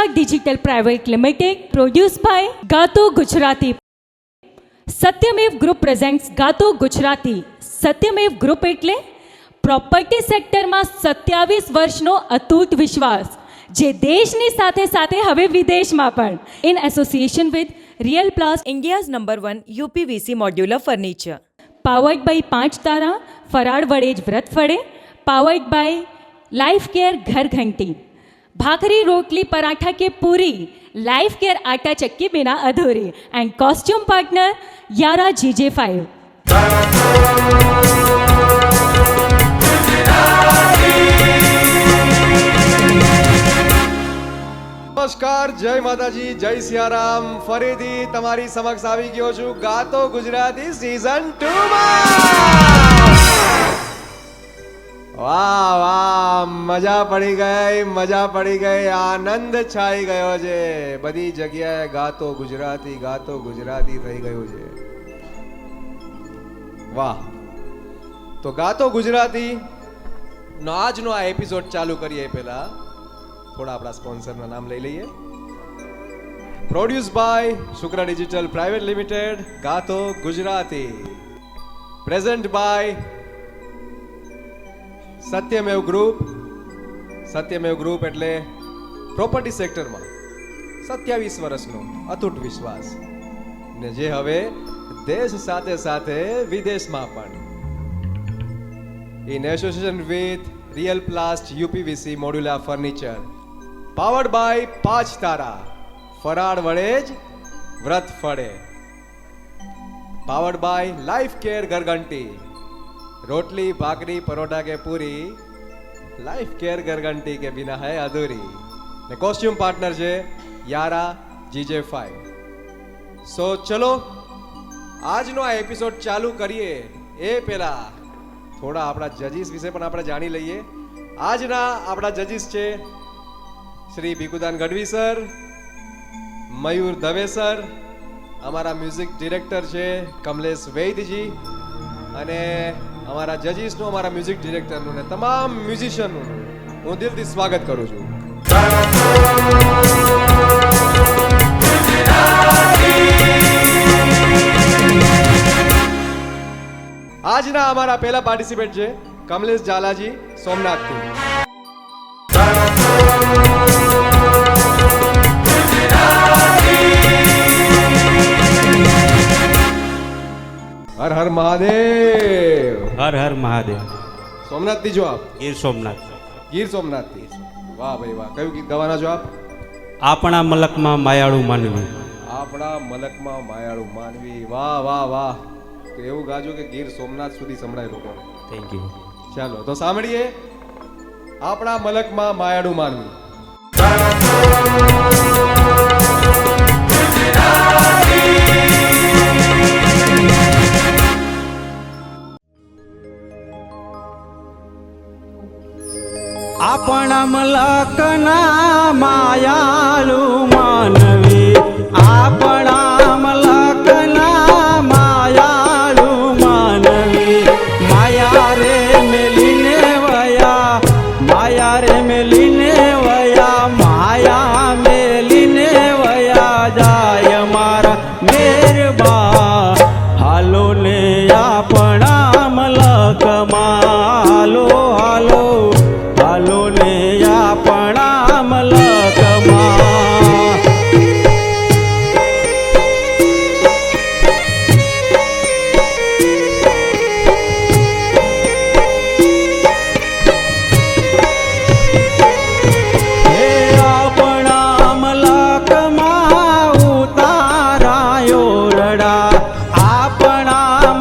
Ishaq Digital Private Limited, produced by Gato Gujarati. Satyamev group presents Gato Gujarati. Satyamev group એટલે property સેક્ટરમાં 27 વર્ષનો અતૂટ વિશ્વાસ, જે દેશની સાથે સાથે હવે વિદેશમાં પણ. In association with Real Plast, India's #1 UPVC modular furniture. Powered by 5 તારા, ફરાળ વડે જ વ્રત ફળે. પાવર્ડ બાય લાઈફ કેર ઘર ઘંટી. ભાખરી રોટલી પરાઠા કે પૂરી, લાઈફ કેર આટા ચક્કી बिना अधूरी. एंड कॉस्ट्यूम पार्टनर यारा GJ5. નમસ્કાર, જય માતાજી, જય સિયારામ. ફરીથી તમારી સમક્ષ આવી ગયો છું ગાતો ગુજરાતી સીઝન 2 માં. વાહ વાહ, મજા પડી ગઈ, આનંદ છાઈ ગયો છે. બધી જગ્યાએ ગાતો ગુજરાતી થઈ ગયું છે. વાહ. તો ગાતો ગુજરાતી નો આજનો આ એપિસોડ ચાલુ કરીએ પહેલા થોડા આપણા સ્પોન્સરના નામ લઈ લઈએ. Produce by Shukra digital private limited, Gato Gujarati. Present by Satyamev group. Satyamev group એટલે પ્રોપર્ટી સેક્ટરમાં 27 વર્ષનો અતૂટ વિશ્વાસ, ને જે હવે દેશ સાથે સાથે વિદેશમાં પણ. In association with Real Plast UPVC modular furniture. Powered by 5 તારા, ફરાળ વડે જ વ્રત ફળે. પાવર્ડ બાય લાઈફ કેર ઘરઘંટી. रोटली भाकरी परोठा के पूरी, लाइफ केयर घरघंटी के बिना है अधूरी. ने कॉस्ट्यूम पार्टनर છે યારા GJ5. સો ચલો આજનો આ એપિસોડ ચાલુ કરીએ એ પહેલા થોડા આપણા જજીસ વિશે પણ આપણે જાણી લઈએ. આજના આપણા જજીસ છે શ્રી ભીખુદાન ગઢવી સર, મયુર દવે સર, અમારા મ્યુઝિક ડિરેક્ટર છે કમલેશ વૈદજી, અને અમારા જજીસનું, અમારા મ્યુઝિક ડિરેક્ટરનું ને તમામ મ્યુઝિશિયનનું હું દિલથી સ્વાગત કરું છું. આજના અમારા પહેલા પાર્ટિસિપેન્ટ છે કમલેશ ઝાલાજી સોમનાથથી. હર હર મહાદેવ. હર હર મહાદેવ. સોમનાથ થી જો આપ? ગીર સોમનાથ. ગીર સોમનાથ થી. વાહ ભાઈ વાહ. કયું ગીત ગાવાના છો આપ? આપણા મલકમાં માયાળુ માનવી. આપણા મલકમાં માયાળુ માનવી. વાહ વાહ વાહ. તો એવું ગાજો કે ગીર સોમનાથ સુધી સંભળાય લોકો. Thank you. ચાલો તો સાંભળીએ આપણા મલકમાં માયાળુ માનવી. આપણા મલકના માયાળુ માનવી. આપણા મલકના માયાળુ માનવી. માયા રે મેલીને વયા, માયા રે મેલીને વયા, માયા મેલીને વયા જાય મારા મેરબા. હાલો ને આપણા મલકમાં, હાલો હાલો હાલો ને આપણા મલકમાં. હે આપણા મલકમાં ઉતારાયો રડા, આપણા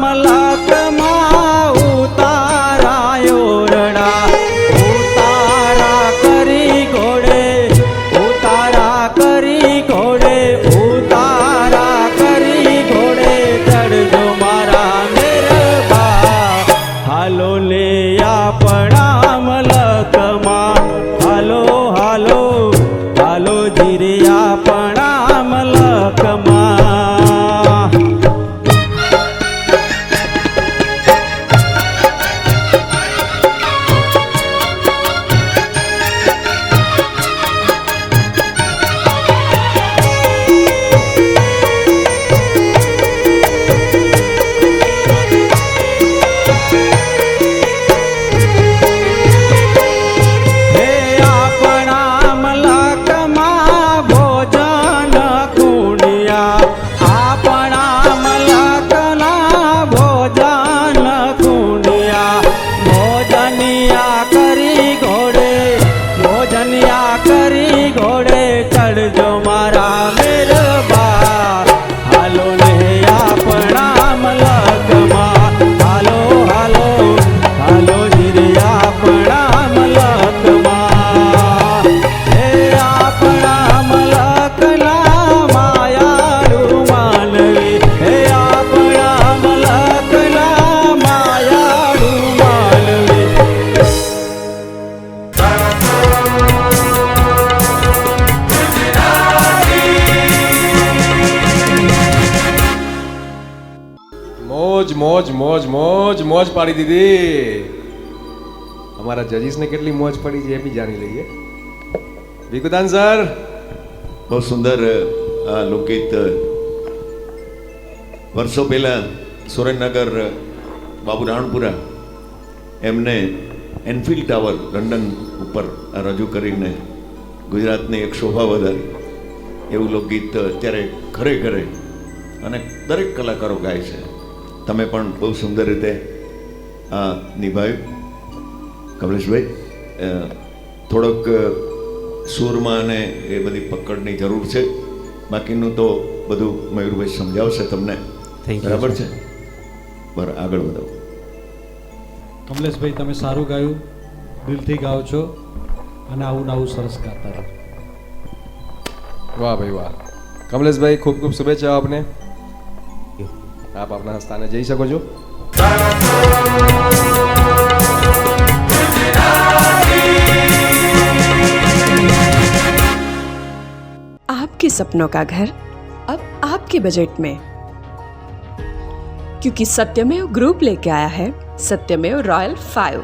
મોજ મોજ મોજ મોજ મોજ પાડી દીધી. અમારા જજીસને કેટલી મોજ પડી છે એ બી જાણી લઈએ. ભીખુદાન સર, બહુ સુંદર આ લોકગીત વર્ષો પહેલાં સુરેન્દ્રનગર બાબુ રાણપુરા એમને એનફિલ્ડ ટાવર લંડન ઉપર આ રજૂ કરીને ગુજરાતની એક શોભા વધારી એવું લોકગીત અત્યારે ઘરે ઘરે અને દરેક કલાકારો ગાય છે. તમે પણ બહુ સુંદર રીતે આ નિભાવ્યું. કમલેશભાઈ, થોડોક સૂરમાં અને એ બધી પકડની જરૂર છે, બાકીનું તો બધું મયુરભાઈ સમજાવશે તમને. બરાબર છે? બરાબર, આગળ વધો. કમલેશભાઈ, તમે સારું ગાયું, દિલથી ગાઓ છો અને આવું ને આવું સરસ ગાતા રહો. વાહ ભાઈ વાહ. કમલેશભાઈ, ખૂબ ખૂબ શુભેચ્છાઓ આપને. આપ આપના સ્થાને જઈ શકો છો. आपके सपनों का घर अब आपके बजट में, क्योंकि सत्यमेव ग्रुप लेके आया है सत्यमेव royal 5.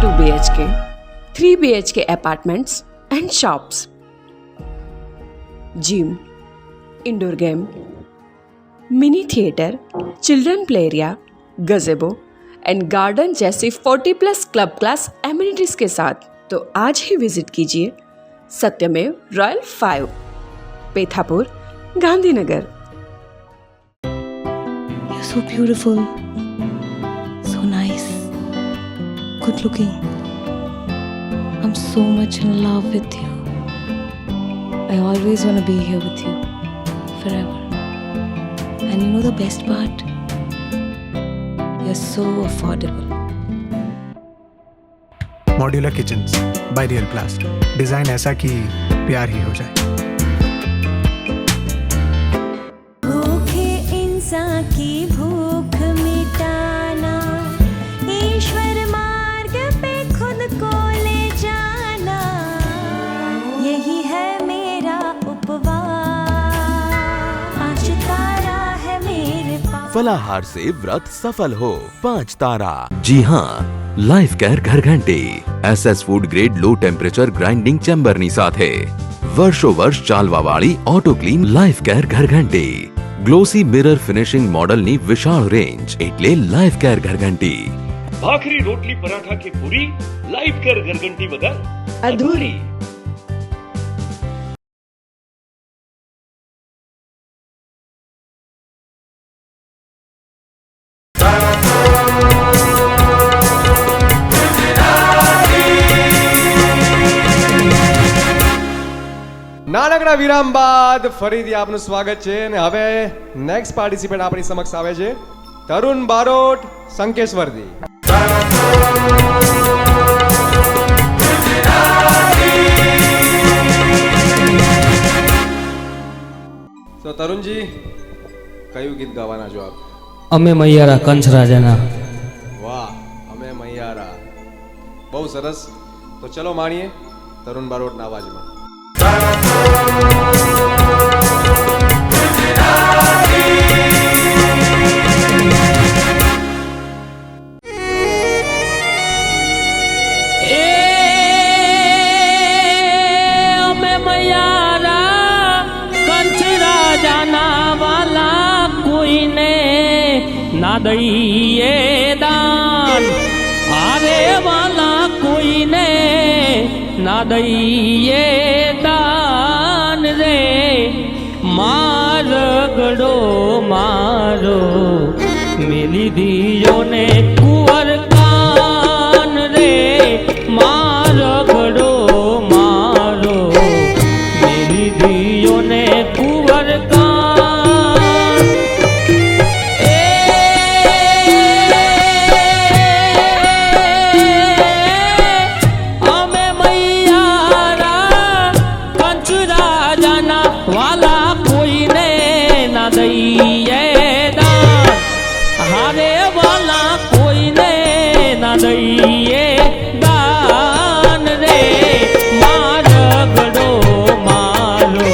2 BHK, 3 BHK apartments and shops, gym, indoor game, mini theatre, children play area, गजेबो and garden जैसी 40+ क्लब क्लास एमिनिटीज के साथ. तो आज ही विजिट कीजिए सत्यमेव royal 5, Pethapur, Gandhinagar. You're so beautiful, so nice, good looking. I'm so much in love with you. I always want to be here with you forever. And you know the best part? You're so affordable. Modular kitchens by real प्लास्ट. Design ऐसा कि प्यार ही हो जाए. भूखे इंसान की भूख मिटाना, ईश्वर मार्ग पे खुद को ले जाना, यही है मेरा उपवास. 5 तारा है मेरे पास. फलाहार से व्रत सफल हो. 5 तारा. जी हाँ, લાઈફ કેર ઘરઘંટી SS food grade low temperature grinding ચેમ્બરની સાથે વર્ષો વર્ષ ચાલવાવાળી ઓટો ક્લીન લાઈફ કેર ઘરઘંટી. ગ્લોસી મિરર ફિનિશિંગ મોડલની વિશાળ રેન્જ એટલે લાઈફ કેર ઘરઘંટી. ભાખરી, રોટલી, પરાઠા કે પૂરી, લાઈફ કેર ઘરઘંટી વગર અધૂરી. નાનકડા વિરામ બાદ ફરીથી આપનું સ્વાગત છે. અને હવે નેક્સ્ટ પાર્ટિસિપન્ટ આપણી સમક્ષ આવે છે તરુણ બારોટ, સંકેશ્વરથી. તો તરુણજી, કયું ગીત ગાવાના છો આપ? અમે મૈયારા કંચ રાજાના. વાહ, અમે મૈયારા. બહુ સરસ. તો ચલો માણીએ તરુણ બારોટના અવાજમાં. અમે મૈયારા કંચ રાજાના વાલા, કોઈને ના દઈએ દાન. આરે વાલા, કોઈને ના દઈએ દાન રે. મારગડો મારો મેલી દિયો ને કુંવર કાન રે. મારગડો મારો મેલી દિયો ને કુંવર કાન. અમે મૈયારા કંચ રાજાના વાલા, કોઈને ના દઈએ દાન. હારે વાલા, કોઈને ના દઈએ દાન રે. મારગડો મારો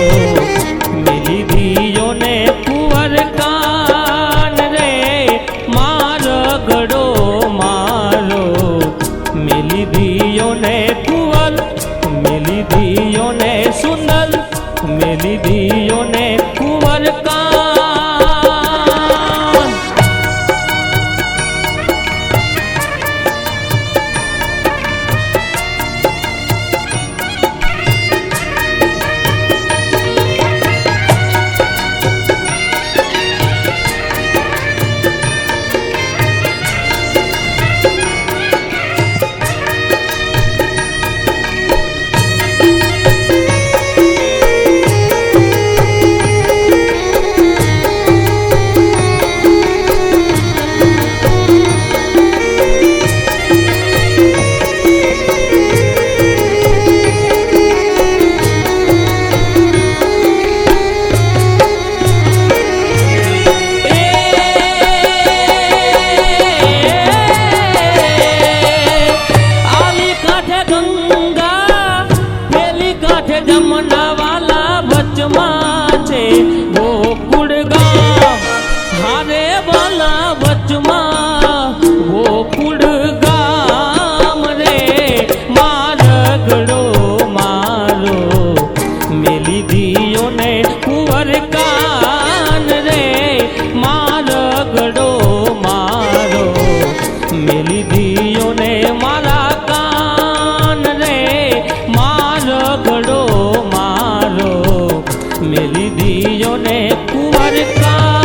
મેલી દિયો ને કુંવર કાન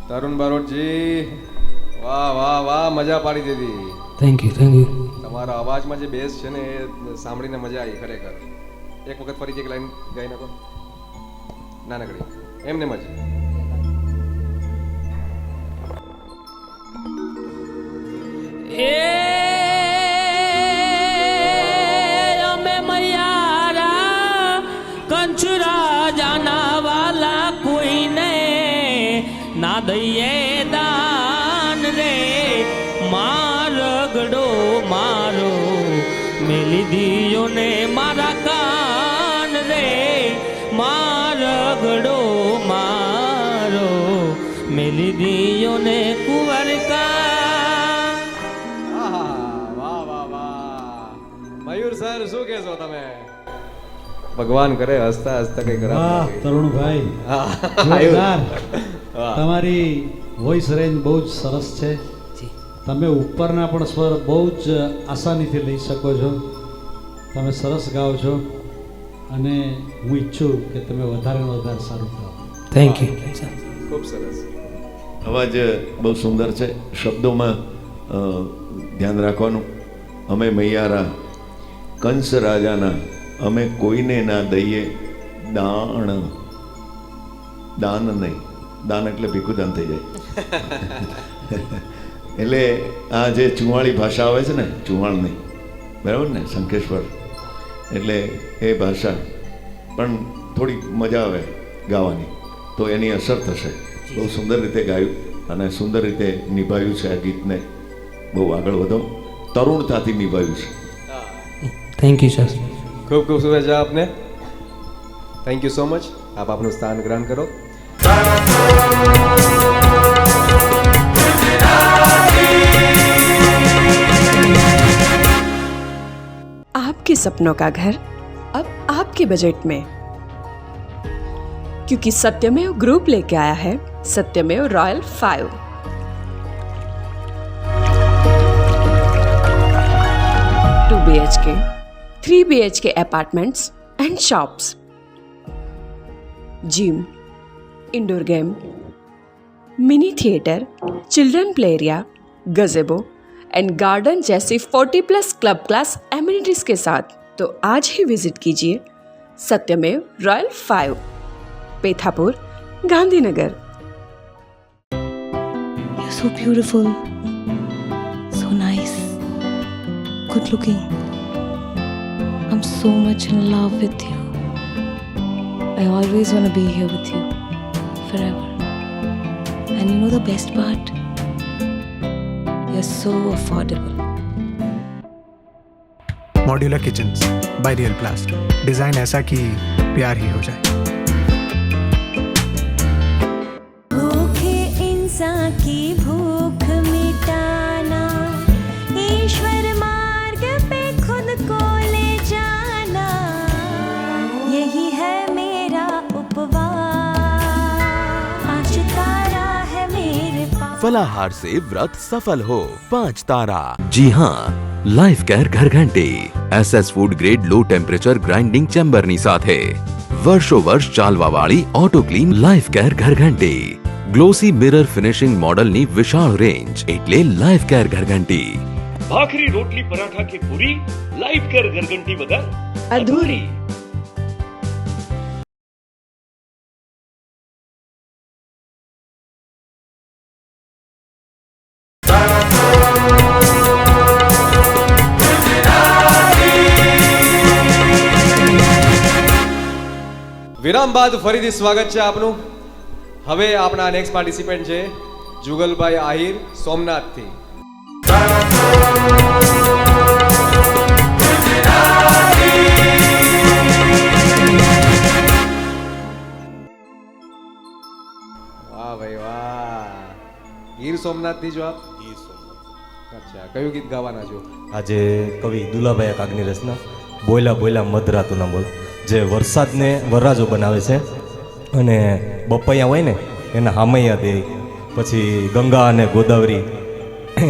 તરુણ બારોટજી, વાહ વાહ વાહ, મજા પાડી દીધી. Thank you. તમારા અવાજમાં જે બેસ છે ને એ સાંભળીને મજા આવી ખરેખર. એક વખત ફરીથી એક લાઈન ગાઈ નાખો નાનકડી, એમને મજા. અમે મૈયારા કંચરા જાના વાલા કોઈને ના દઈએ દાન રે, મારગડો મારો મેલી દિયો ને મારા કાન રે, મારગડો મારો મેલી દિયો ને કુંવર કાન. વાહ વાહ વાહ, મયુર સર શું કહેશો તમે? ભગવાન કરે હસતા હસતા કઈ કરા. વાહ તરુણભાઈ, જોરદાર. તમારી વોઇસ રેન્જ બહુ જ સરસ છે. તમે ઉપરના પણ સ્વર બહુ જ આસાનીથી લઈ શકો છો. તમે સરસ ગાઓ છો અને હું ઈચ્છું કે તમે વધારે ને વધારે સારું ગાઓ. Thank you. ખૂબ સરસ. અવાજ બહુ સુંદર છે. શબ્દોમાં ધ્યાન રાખવાનું. અમે મૈયારા કંસ રાજાના, અમે કોઈને ના દઈએ દાન. દાન નહીં, દાન એટલે ભીખું દાન થઈ જાય. એટલે આ જે ચુવાણી ભાષા આવે છે ને, ચુવાણની, બરાબર ને, શંખેશ્વર, એટલે એ ભાષા પણ થોડી મજા આવે ગાવાની, તો એની અસર થશે. બહુ સુંદર રીતે ગાયું અને સુંદર રીતે નિભાવ્યું છે આ ગીતને. બહુ આગળ વધો, તરુણતાથી નિભાવ્યું છે. Thank you sir. ખૂબ ખૂબ શુભેચ્છા આપને. Thank you so much. આપ આપનું સ્થાન ગ્રહણ કરો. आपके सपनों का घर अब आपके बजट में, क्योंकि सत्यमेव ग्रुप लेके आया है सत्यमेव royal 5. 2 BHK, 3 BHK apartments and shops, gym, indoor game, mini theatre, children play area, गजेबो and garden जैसी 40+ क्लब क्लास एमिनिटीज के साथ. तो आज ही विजिट कीजिए सत्यमेव royal 5, Pethapur, Gandhinagar. You're so beautiful, so nice, good looking. I'm so much in love with you. I always want to be here with you forever. And you know the best part? You're so affordable. Modular kitchens by real प्लास्ट. Design ऐसा कि प्यार ही हो जाए. फलाहार से व्रत सफल हो 5 तारा। जी हाँ, लाइफ केयर घरघंटी SS food grade low temperature grinding ચેમ્બરની સાથે વર્ષો વર્ષ ચાલવાવાળી ઓટો ક્લીન લાઈફ કેર ઘરઘંટી, ગ્લોસી મિરર ફિનિશિંગ મોડલની વિશાળ રેન્જ એટલે લાઈફ કેર ઘરઘંટી. ભાખરી રોટલી પરાઠા કે પૂરી લાઈફ કેર ઘરઘંટી વગર અધૂરી. વિરામ બાદ ફરીથી સ્વાગત છે આપનું. હવે આપણા નેક્સ્ટ પાર્ટિસિપન્ટ છે જુગલભાઈ આહિર સોમનાથથી. વાહ ભાઈ વાહ. ગીર સોમનાથથી જો આપ? ગીર સોમનાથ. અચ્છા, કયું ગીત ગાવાના છો? આજે કવિ દુલાભાઈ કાગની રચના બોયલા બોયલા મધરાતુના બોલ, જે વરસાદને વરરાજો બનાવે છે અને બપૈયા હોય ને એના હામૈયા દે, પછી ગંગા અને ગોદાવરી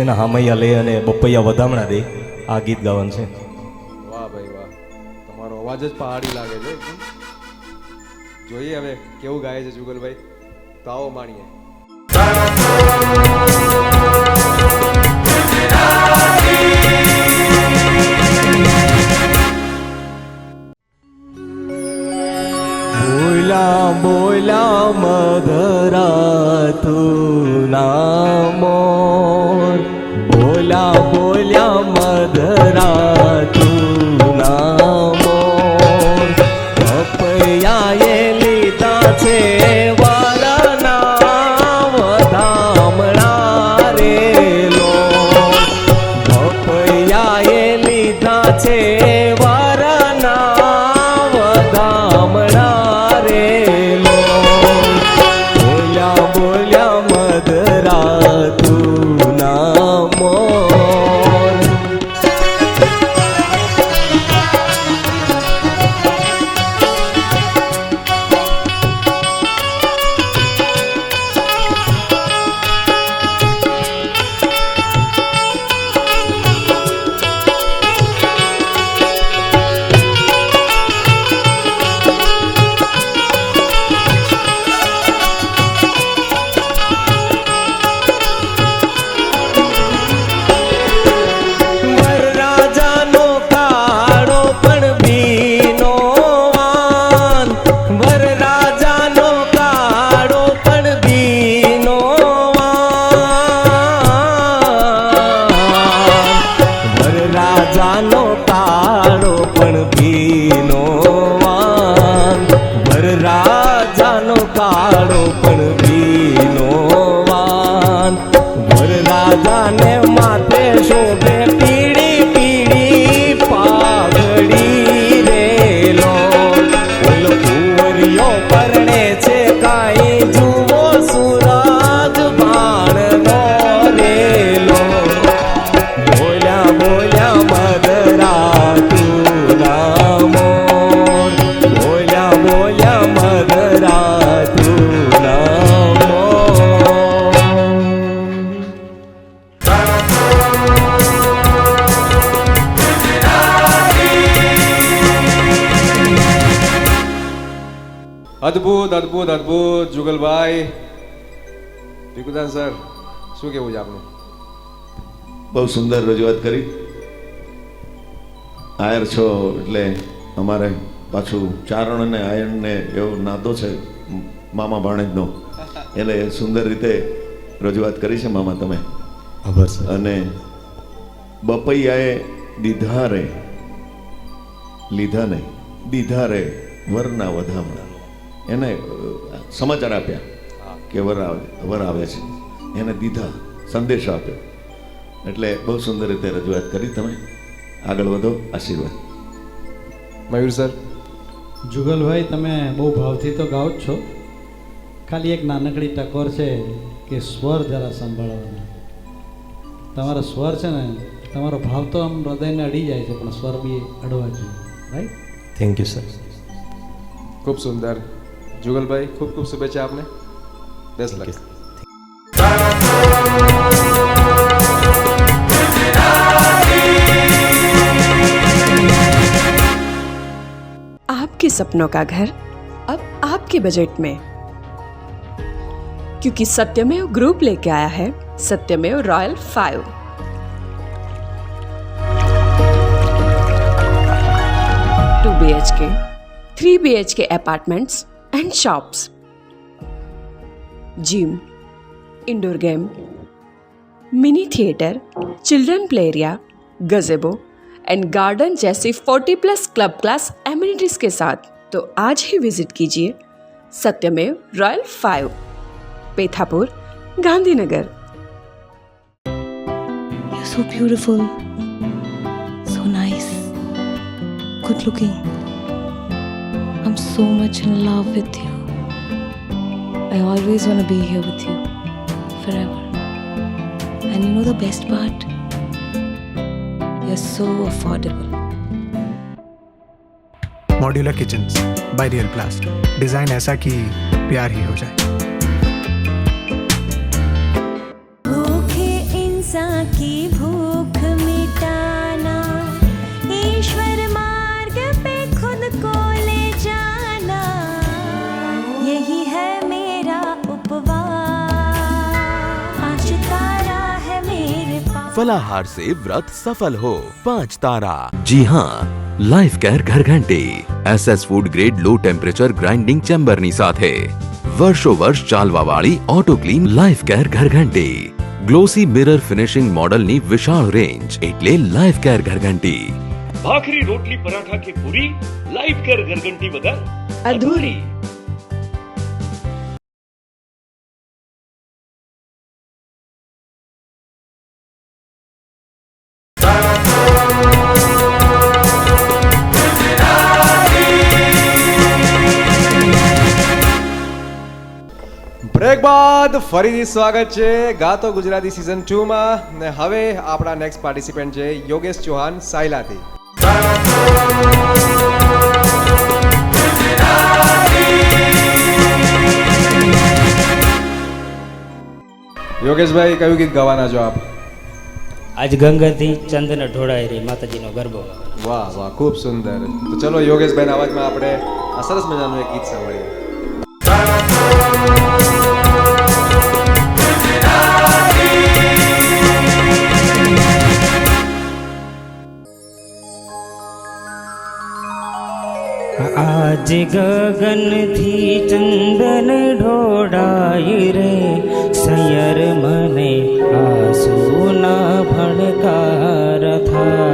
એના હામૈયા લઈ અને બપૈયા વધામણા દે. આ ગીત ગાવાનું છે. વાહ ભાઈ વાહ, તમારો અવાજ જ પહાડી લાગે છે. જોઈએ હવે કેવું ગાય છે જુગલભાઈ, તો આવો માણીએ. બોયલા બોયલા મધરાતુના મોર, બોયલા બોયલા મધરાતુના મોર, પપૈયાએ લીધા છે વારના વધામણા રે લો, પપૈયાએ લીધા છે અદ્ભુત અદ્ભુત અદ્ભુત જુગલભાઈ. ભીખુદાન સર, શું કેવું છે આપનું? બહુ સુંદર રજૂઆત કરી. આયર છો એટલે અમારે પાછું ચારણ અને આયરને એવો નાતો છે મામા ભાણેજનો, એટલે સુંદર રીતે રજૂઆત કરી છે મામા તમે. આભાર સર. અને બપૈયાએ દીધા રે, લીધા નહીં, દીધા રે વરના વધામણા, એને સમાચાર આપ્યા કે વર આવે છે, એને દીધા, સંદેશો આપ્યો. એટલે બહુ સુંદર રીતે રજૂઆત કરી તમે. આગળ વધો, આશીર્વાદ. મયુર સર? જુગલભાઈ, તમે બહુ ભાવથી તો ગાઓ જ છો, ખાલી એક નાનકડી ટકોર છે કે સ્વર જરા સંભાળવાના. તમારો સ્વર છે ને, તમારો ભાવ તો આમ હૃદયને અડી જાય છે, પણ સ્વર બી અડવા જોઈએ. રાઈટ? Thank you sir. ખૂબ સુંદર જુગલભાઈ, ખૂબ ખૂબ શુભેચ્છા આપને. બેસ્ટ લક. सपनों का घर अब आपके बजट में, क्योंकि सत्यमेव ग्रुप लेके आया है सत्यमेव royal 5। 2 BHK, 3 BHK apartments and shops, gym, indoor game, mini theatre, children play area, गजेबो and garden जैसी 40+ क्लब क्लास एमिनिटीज के साथ। तो आज ही विजिट कीजिए सत्यमेव royal 5, Pethapur, Gandhinagar. You're so beautiful, so nice, good looking. I'm so much in love with you. I always want to be here with you forever. And you know the best part? You're so affordable. Modular kitchens by real प्लास्ट, design ऐसा कि प्यार ही हो जाए। भूखे इंसान की भूख मिटाना, ईश्वर मार्ग पे खुद को ले जाना, यही है मेरा उपवास, आज तारा है मेरे पास। फलाहार से व्रत सफल हो 5 तारा। जी हाँ, લાઈફ કેર ઘરઘંટી SS food grade low temperature grinding ચેમ્બરની સાથે વર્ષો વર્ષ ચાલવા વાળી ઓટો ક્લીન લાઈફ કેર ઘરઘંટી, ગ્લોસી મિરર ફિનિશિંગ મોડલની વિશાળ રેન્જ એટલે લાઈફ કેર ઘરઘંટી। ભાખરી રોટલી પરાઠા કે પૂરી, લાઈફ કેર ઘરઘંટી વગર અધૂરી। બ્રેક બાદ ફરીથી સ્વાગત છે ગાતો ગુજરાતી સિઝન 2 માં ને હવે આપણા નેક્સ્ટ પાર્ટિસિપન્ટ છે યોગેશ ચૌહાણ સાયલાથી। યોગેશભાઈ કયું ગીત ગાવાના છો આપ? આજ ગંગાથી ચંદન ઢોળાય રે માતાજીનો ગરબો। વાહ વાહ, ખૂબ સુંદર। તો ચલો યોગેશભાઈના અવાજમાં આપણે આ સરસ મજાનું એક ગીત સાંભળીએ। આજ ગગન થી ચંદન ઢોળાય રે સયર મને આંસુના ભણકાર થાય।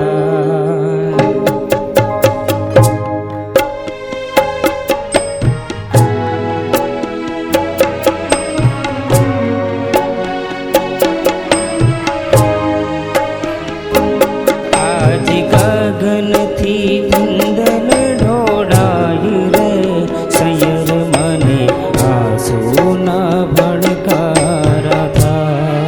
આજ ગગન થી ચંદન ઢોળાય રે સયર મને આંસુના ભણકાર થાય।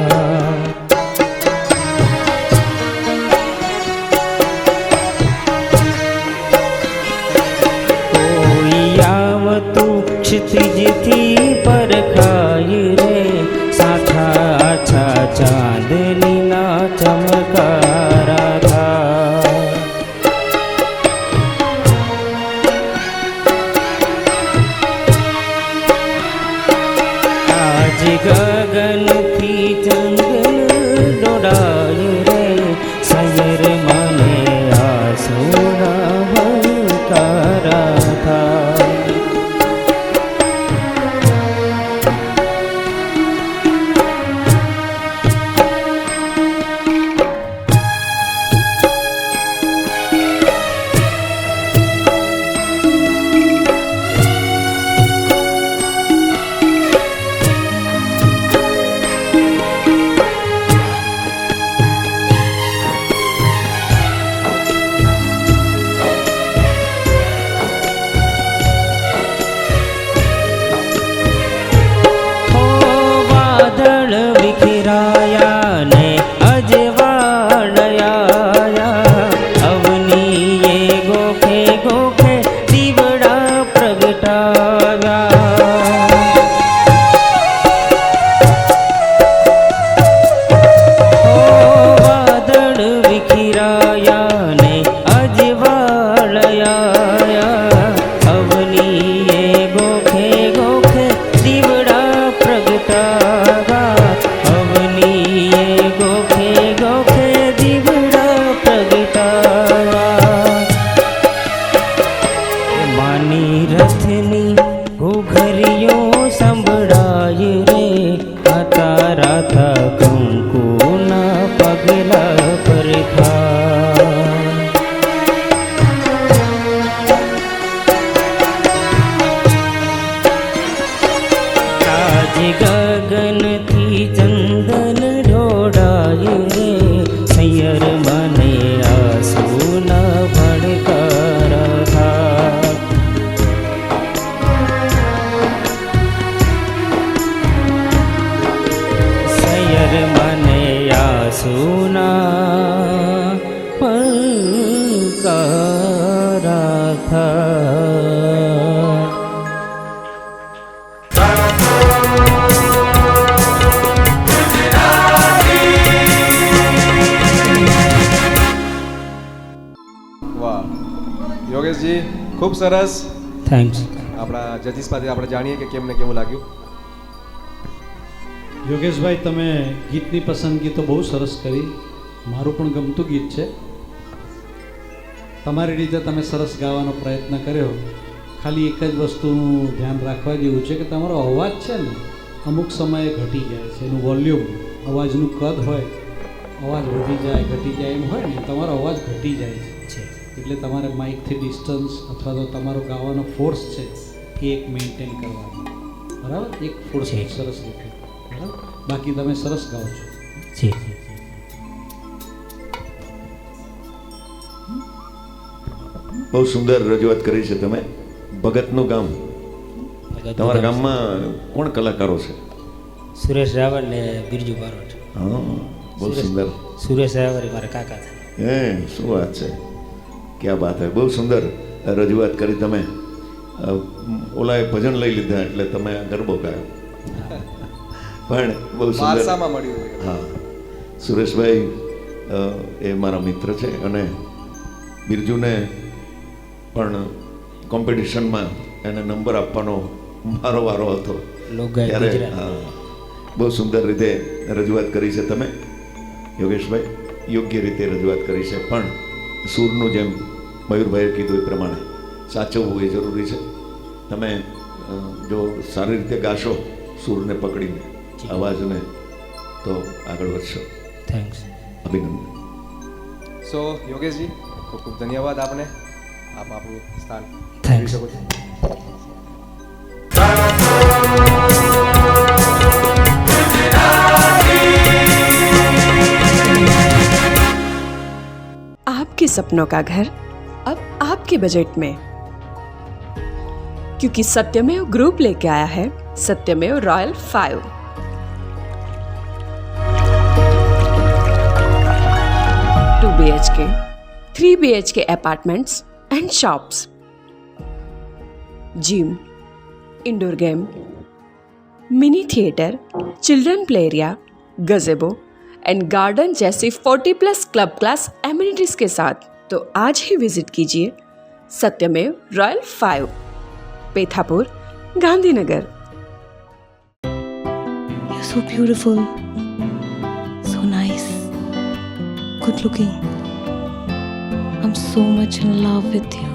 કોઈ આવતું ક્ષિતિજથી પરખાય રે સાથા આછા ચાંદનીના ચમકારા થાય। આજ ગગનથી ચંદન ઢોળાય રે સયર મને આંસુના ભણકારા થાય। પ્રગટાવા અવનીએ ગોખે ગોખે દીવડા પ્રગટાવા માની રથની ઘોઘરીઓ સંભળાય રે આ તારા થા કંકુના પગલા પરખા આજ ગગનથી ચંદન ઢોળાય રે સૈયર મને આંસુના ભડકા થા સૈયર મને આંસુના ભડકા થા વાહ યોગેશજી, ખૂબ સરસ. થેન્ક્સ. આપણા જજીસ પાસે આપણે જાણીએ કે કેમને કેવું લાગ્યું. યોગેશભાઈ, તમે ગીતની પસંદગી તો બહુ સરસ કરી. મારું પણ ગમતું ગીત છે. તમારી રીતે તમે સરસ ગાવાનો પ્રયત્ન કર્યો. ખાલી એક જ વસ્તુનું ધ્યાન રાખવા જેવું છે કે તમારો અવાજ છે ને અમુક સમયે ઘટી જાય છે. એનું વોલ્યુમ, અવાજનું કદ હોય, અવાજ વધી જાય ઘટી જાય એમ હોય ને, તમારો અવાજ ઘટી જાય છે. એટલે તમારે માઇકથી ડિસ્ટન્સ અથવા તો તમારો ગાવાનો ફોર્સ છે એ એક મેન્ટેન કરવાનો. બરાબર? એક ફોર્સ સરસ રીતે. બરાબર? બાકી તમે સરસ ગાઓ છો. જી. બહુ સુંદર રજૂઆત કરી છે તમે. ભગતનું ગામ. તમારા ગામમાં કોણ કલાકારો છે? સુરેશ રાવલ ને બિરજુ બારોટ. હા, બહુ સુંદર. સુરેશ રાવલ મારા કાકા છે. હે, શું વાત છે, ક્યાં વાત હે. બહુ સુંદર રજૂઆત કરી તમે. ઓલાએ ભજન લઈ લીધા એટલે તમે ગરબો ગાયો. પણ બહુ સુંદર. વારસામાં મળ્યું. હા, સુરેશભાઈ એ મારા મિત્ર છે અને બિરજુને પણ કોમ્પિટિશનમાં એને નંબર આપવાનો મારો વારો હતો ત્યારે. હા, બહુ સુંદર રીતે રજૂઆત કરી છે તમે યોગેશભાઈ. યોગ્ય રીતે રજૂઆત કરી છે. પણ સૂરનું જેમ મયુરભાઈએ કીધું એ પ્રમાણે સાચવવું એ જરૂરી છે. તમે જો સારી રીતે ગાશો સૂરને પકડીને, અવાજને, તો આગળ વધશો. થેન્ક્સ. અભિનંદન. સો યોગેશજી, ખૂબ ખૂબ ધન્યવાદ આપને. આપ આપણું સ્થાન થેન્ક્સ. શકો છો. आपके सपनों का घर अब आपके बजट में, क्योंकि सत्यमेव ग्रुप लेके आया है सत्यमेव royal 5. 2 BHK, 3 BHK apartments and shops, gym, indoor game, mini theatre, children play area, गजेबो and garden जैसी 40+ क्लब क्लास एमिनिटीज के साथ. तो आज ही विजिट कीजिए सत्यमेव royal 5, Pethapur, Gandhinagar. You're so beautiful, so nice, good looking. I'm so much in love with you.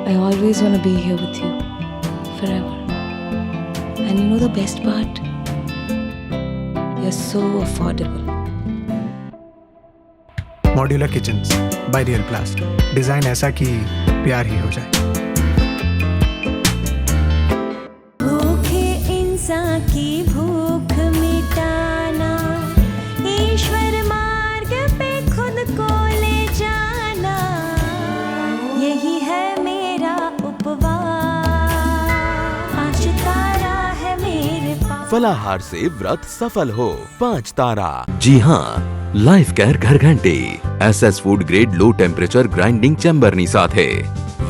I always want to be here with you forever. And you know the best part? You're so affordable. Modular kitchens by real प्लास्ट. Design ऐसा कि प्यार ही हो जाए. भूखे इंसान की भूख मिटाना, ईश्वर मार्ग पे खुद को ले जाना, यही है मेरा उपवास. 5 तारा है मेरे पास. फलाहार से व्रत सफल हो. 5 तारा. जी हाँ, લાઈફ કેર ઘરઘંટી SS food grade low temperature grinding ચેમ્બરની સાથે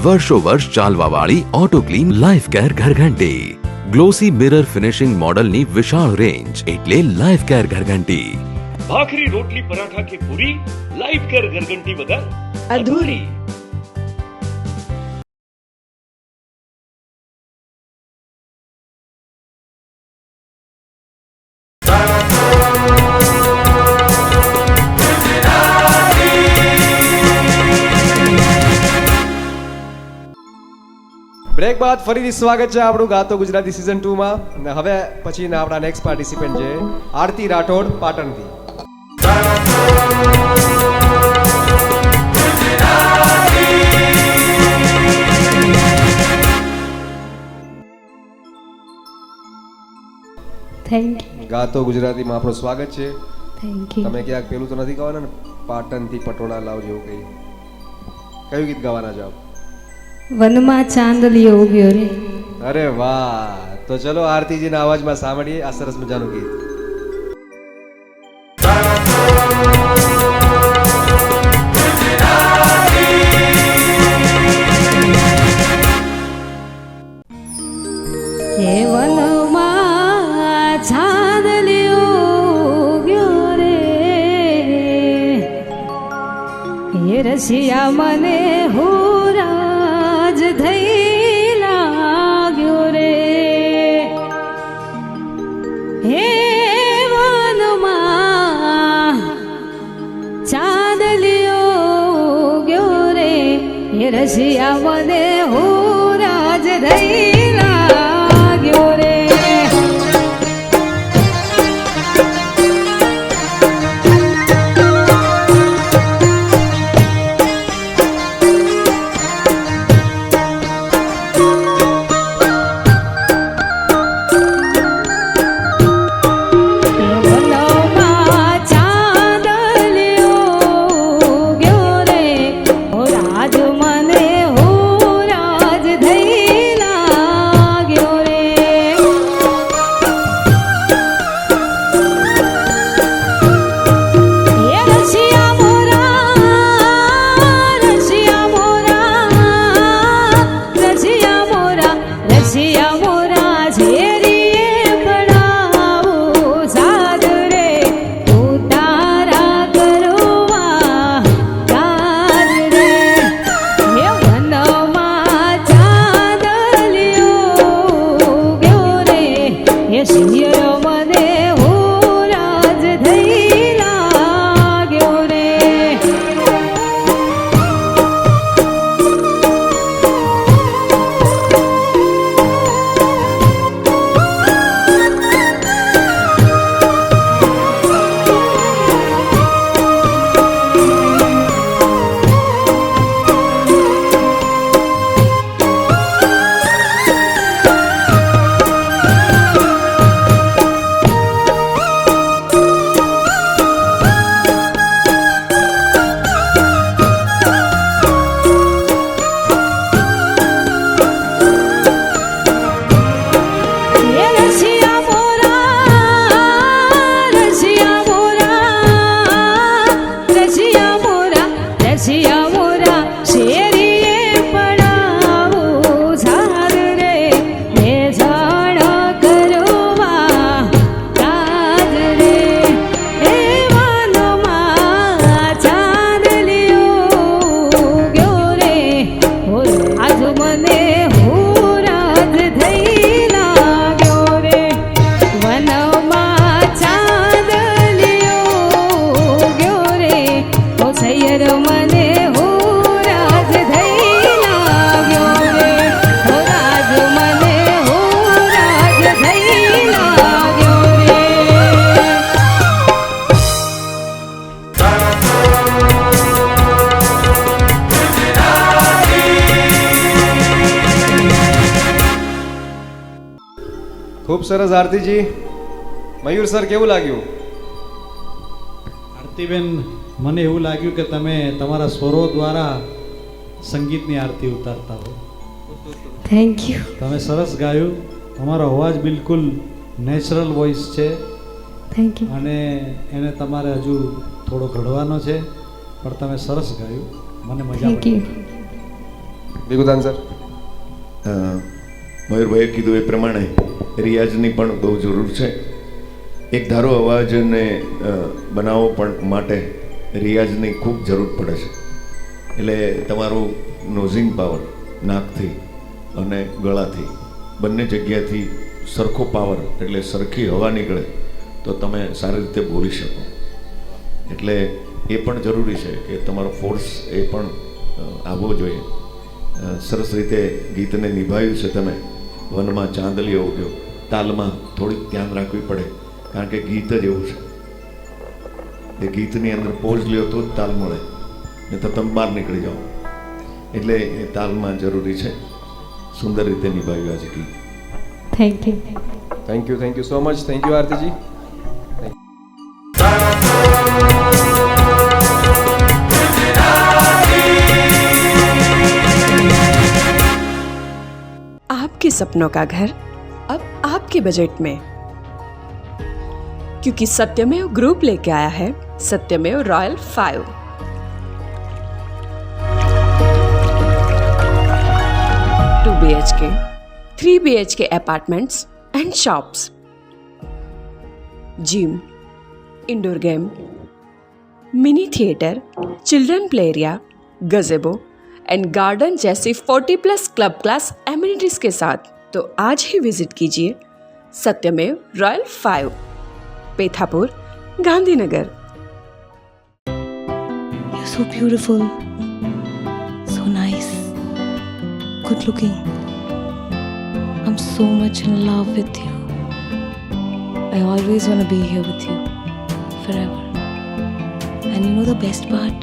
વર્ષો વર્ષ ચાલવાવાળી ઓટો ક્લીન લાઈફ કેર ઘરઘંટી. ગ્લોસી મિરર ફિનિશિંગ મોડલની વિશાળ રેન્જ એટલે લાઈફ કેર ઘરઘંટી. ભાખરી, રોટલી, પરાઠા કે પૂરી, લાઈફ કેર ઘરઘંટી વગર અધૂરી. બ્રેક બાદ ફરીથી સ્વાગત છે આપણું ગાતો ગુજરાતી સિઝન 2 માં. અને હવે પછીના આપણા નેક્સ્ટ પાર્ટિસિપન્ટ છે આરતી રાઠોડ પાટણથી. Thank you. ગાતો ગુજરાતીમાં આપણું સ્વાગત છે. Thank you. તમે ક્યાંક પેલું તો નથી ગાવાના ને, પાટણથી પટોળા લાવ જેવું કંઈ? કયું ગીત ગાવાના છો આપ? વનમાં ચાંદલિયો ઉગ્યો રે. અરે વાહ, તો ચલો આરતીજીના અવાજમાં સાંભળીએ આ સરસ મજાનું ગીત. એ વનમાં ચાંદલિયો ઉગ્યો રે, એ રસિયા મને હોરાજ થઈ લાગ્યો રે. હે વનમાં ચાંદલિયો ઉગ્યો રે, એ રસિયા મને હોરાજ થઈ લાગ્યો રે. ખૂબ સરસ આરતીજી. મયુર સર કેવું લાગ્યું? આરતીબેન, મને એવું લાગ્યું કે તમે તમારા સ્વરો દ્વારા સંગીતની આરતી ઉતારતા હો. Thank you. તમે સરસ ગાયું. તમારો અવાજ બિલકુલ નેચરલ વોઇસ છે. Thank you. અને એને તમારે હજુ થોડો ઘડવાનો છે, પણ તમે સરસ ગાયું. મને મજા થેન્ક પડી. યુ. બિગુદાન સર, મયુરભાઈએ કીધું એ પ્રમાણે રિયાઝની પણ બહુ જરૂર છે. એક ધારો અવાજને બનાવવો પણ માટે રિયાઝની ખૂબ જરૂર પડે છે. એટલે તમારું નોઝિંગ પાવર નાકથી અને ગળાથી બંને જગ્યાથી સરખો પાવર, એટલે સરખી હવા નીકળે તો તમે સારી રીતે બોલી શકો. એટલે એ પણ જરૂરી છે કે તમારો ફોર્સ એ પણ આવવો જોઈએ. સરસ રીતે ગીતને નિભાવ્યું છે તમે. વનમાં ચાંદલિયો ઉગ્યો, તાલમાં થોડીક ધ્યાન રાખવી પડે, કારણ કે ગીત જ એવું છે. એ ગીતની અંદર પોઝ લ્યો તો જ તાલ મળે, નહીં તો તમે બહાર નીકળી જાઓ. એટલે એ તાલમાં જરૂરી છે. સુંદર રીતે નિભાવ્યું આજે ગીત. Thank you. Thank you so much. Thank you આરતીજી. आपके सपनों का घर अब आपके बजट में, क्योंकि सत्यमेव ग्रुप लेके आया है सत्यमेव royal 5। 2 BHK, 3 BHK apartments and shops, gym, indoor game, mini theatre, children play area, गजेबो and garden जैसी 40+ क्लब क्लास एमिनिटीज के साथ। तो आज ही विजिट कीजिए सत्यमेव royal 5, Pethapur, Gandhinagar. You're so beautiful, so nice, good looking. I'm so much in love with you. I always want to be here with you forever. And you know the best part?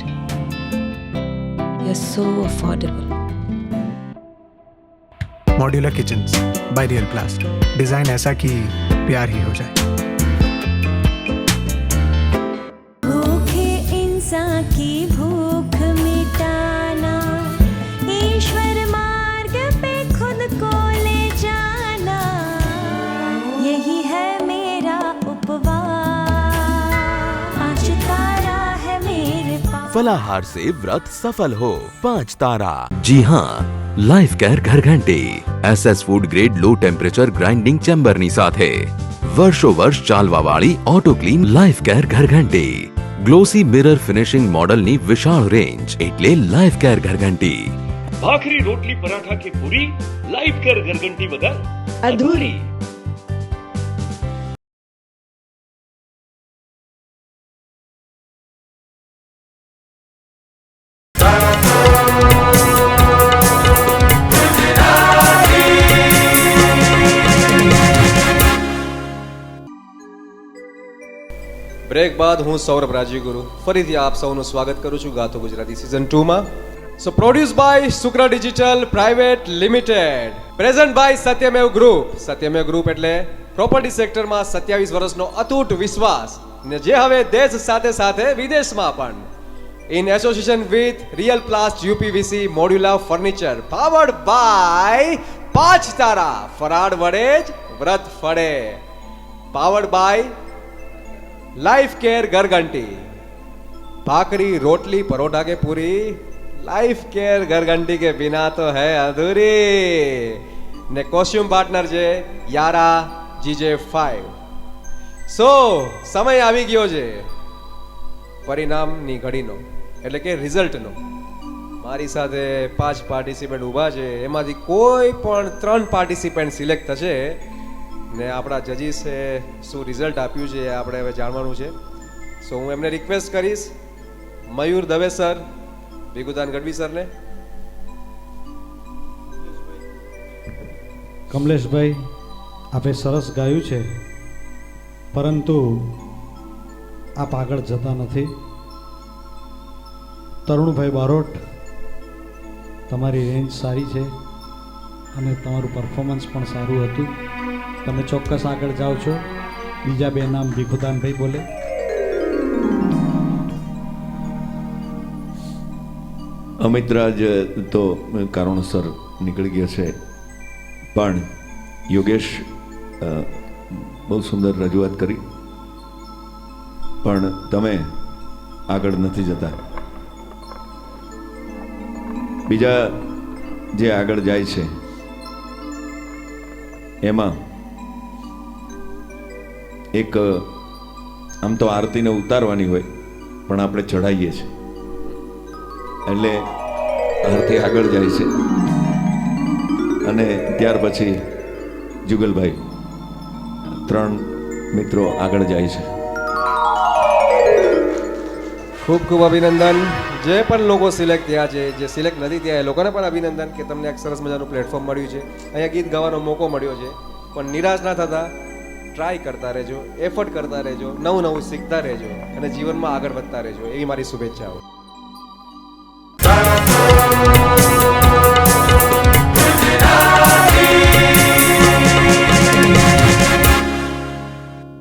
You're so affordable. Modular kitchens by real प्लास्ट, design ऐसा कि प्यार ही हो जाए। भूखे इंसान की भूख मिटाना, ईश्वर मार्ग पे खुद को ले जाना, यही है मेरा उपवास। आज तारा है मेरे पास। फलाहार से व्रत सफल हो 5 तारा। जी हाँ, લાઈફ કેર ઘરઘંટી SS food grade low temperature grinding ચેમ્બરની સાથે વર્ષો વર્ષ ચાલવાવાળી ઓટો ક્લીન લાઈફ કેર ઘરઘંટી. ગ્લોસી મિરર ફિનિશિંગ મોડલની વિશાળ રેન્જ એટલે લાઈફ કેર ઘરઘંટી. ભાખરી રોટલી પરાઠા કે પૂરી, લાઈફ કેર ઘરઘંટી વગર અધૂરી. બ્રેક બાદ હું સૌરભ રાજ્યગુરુ ફરીથી આપ સૌનું સ્વાગત કરું છું ગાતો ગુજરાતી સિઝન 2 માં. So produced by Shukra digital private limited, presented by Satyamev group. Satyamev group એટલે પ્રોપર્ટી સેક્ટરમાં 27 વર્ષનો અતૂટ વિશ્વાસ, ને જે હવે દેશ સાથે સાથે વિદેશમાં પણ. In association with Real Plast UPVC modular furniture, powered by 5 તારા, ફરાળ વડે જ વ્રત ફળે. પાવર્ડ બાય लाइफ केयर घरघंटी, भाकरी रोटली परोठा के पूरी, लाइफ केयर घरघंटी के बिना तो है अधूरी. ने कॉस्ट्यूम पार्टनर जे यारा GJ5. सो समय આવી ગયો છે પરિણામની ઘડીનો, એટલે કે રિઝલ્ટનો. મારી સાથે 5 પાર્ટિસિપન્ટ ઊભા છે, એમાંથી કોઈ પણ 3 પાર્ટિસિપન્ટ સિલેક્ટ થશે ને આપણા જજીસે શું રિઝલ્ટ આપ્યું છે એ આપણે હવે જાણવાનું છે. સો હું એમને રિક્વેસ્ટ કરીશ, મયુર દવે સર, ભીખુદાન ગઢવી સરને. કમલેશભાઈ, આપે સરસ ગાયું છે, પરંતુ આપ આગળ જતા નથી. તરુણભાઈ બારોટ, તમારી રેન્જ સારી છે અને તમારું પરફોર્મન્સ પણ સારું હતું. તમે ચોક્કસ આગળ જાઓ છો. બીજા 2 નામ ભીખુદાનભાઈ બોલે. અમિતરાજ તો કારણોસર નીકળી ગયો છે, પણ યોગેશ બહુ સુંદર રજૂઆત કરી, પણ તમે આગળ નથી જતા. બીજા જે આગળ જાય છે એમાં એક આમ તો આરતીને ઉતારવાની હોય, પણ આપણે ચઢાવીએ છીએ એટલે આરતી આગળ જાય છે. અને ત્યાર પછી જુગલભાઈ, 3 મિત્રો આગળ જાય છે. ખૂબ ખૂબ અભિનંદન. જે પણ લોકો સિલેક્ટ થયા છે, જે સિલેક્ટ નથી થયા એ લોકોને પણ અભિનંદન કે તમને એક સરસ મજાનું પ્લેટફોર્મ મળ્યું છે, અહીંયા ગીત ગાવાનો મોકો મળ્યો છે. પણ નિરાશ ના થતા, ટ્રાય કરતા રહેજો, એફર્ટ કરતા રહેજો, નવું નવું શીખતા રહેજો અને જીવનમાં આગળ વધતા રહેજો, એવી મારી શુભેચ્છાઓ.